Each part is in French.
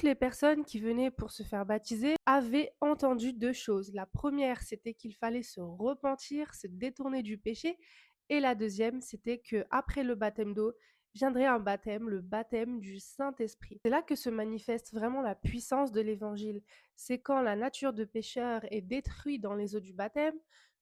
Toutes les personnes qui venaient pour se faire baptiser avaient entendu 2 choses. La première, c'était qu'il fallait se repentir, se détourner du péché et la deuxième, c'était qu'après le baptême d'eau, viendrait un baptême, le baptême du Saint-Esprit. C'est là que se manifeste vraiment la puissance de l'évangile. C'est quand la nature de pécheur est détruite dans les eaux du baptême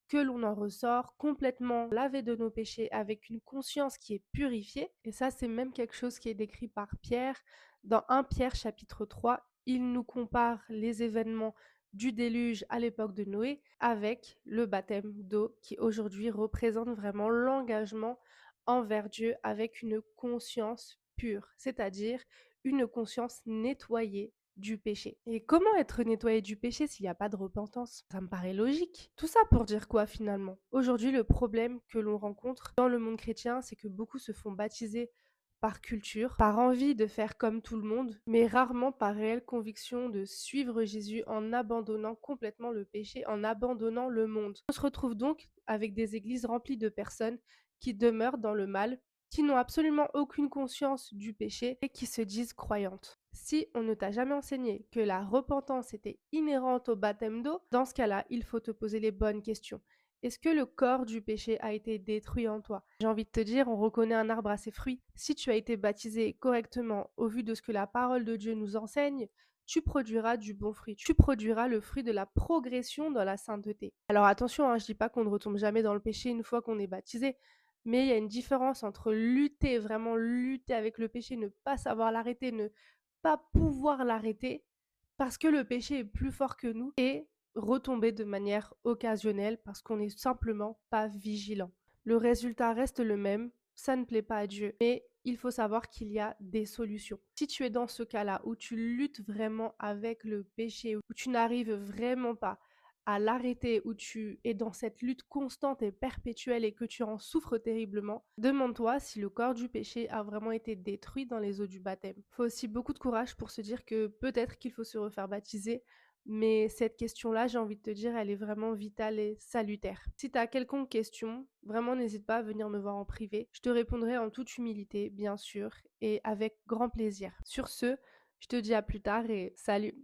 que l'on en ressort complètement lavé de nos péchés avec une conscience qui est purifiée. Et ça, c'est même quelque chose qui est décrit par Pierre dans 1 Pierre chapitre 3. Il nous compare les événements du déluge à l'époque de Noé avec le baptême d'eau qui aujourd'hui représente vraiment l'engagement envers Dieu avec une conscience pure, c'est-à-dire une conscience nettoyée du péché. Et comment être nettoyé du péché s'il n'y a pas de repentance? Ça me paraît logique. Tout ça pour dire quoi finalement? Aujourd'hui, le problème que l'on rencontre dans le monde chrétien, c'est que beaucoup se font baptiser par culture, par envie de faire comme tout le monde, mais rarement par réelle conviction de suivre Jésus en abandonnant complètement le péché, en abandonnant le monde. On se retrouve donc avec des églises remplies de personnes qui demeurent dans le mal, qui n'ont absolument aucune conscience du péché et qui se disent croyantes. Si on ne t'a jamais enseigné que la repentance était inhérente au baptême d'eau, dans ce cas-là, il faut te poser les bonnes questions. Est-ce que le corps du péché a été détruit en toi? J'ai envie de te dire, on reconnaît un arbre à ses fruits. Si tu as été baptisé correctement au vu de ce que la parole de Dieu nous enseigne, tu produiras du bon fruit. Tu produiras le fruit de la progression dans la sainteté. Alors attention, je dis pas qu'on ne retombe jamais dans le péché une fois qu'on est baptisé, mais il y a une différence entre lutter, vraiment lutter avec le péché, ne pas savoir l'arrêter, ne pas pouvoir l'arrêter parce que le péché est plus fort que nous et retomber de manière occasionnelle parce qu'on n'est simplement pas vigilant. Le résultat reste le même, ça ne plaît pas à Dieu, mais il faut savoir qu'il y a des solutions. Si tu es dans ce cas-là où tu luttes vraiment avec le péché, où tu n'arrives vraiment pas à l'arrêter, où tu es dans cette lutte constante et perpétuelle et que tu en souffres terriblement, demande-toi si le corps du péché a vraiment été détruit dans les eaux du baptême. Il faut aussi beaucoup de courage pour se dire que peut-être qu'il faut se refaire baptiser, mais cette question-là, j'ai envie de te dire, elle est vraiment vitale et salutaire. Si tu as quelconque question, vraiment n'hésite pas à venir me voir en privé. Je te répondrai en toute humilité, bien sûr, et avec grand plaisir. Sur ce, je te dis à plus tard et salut!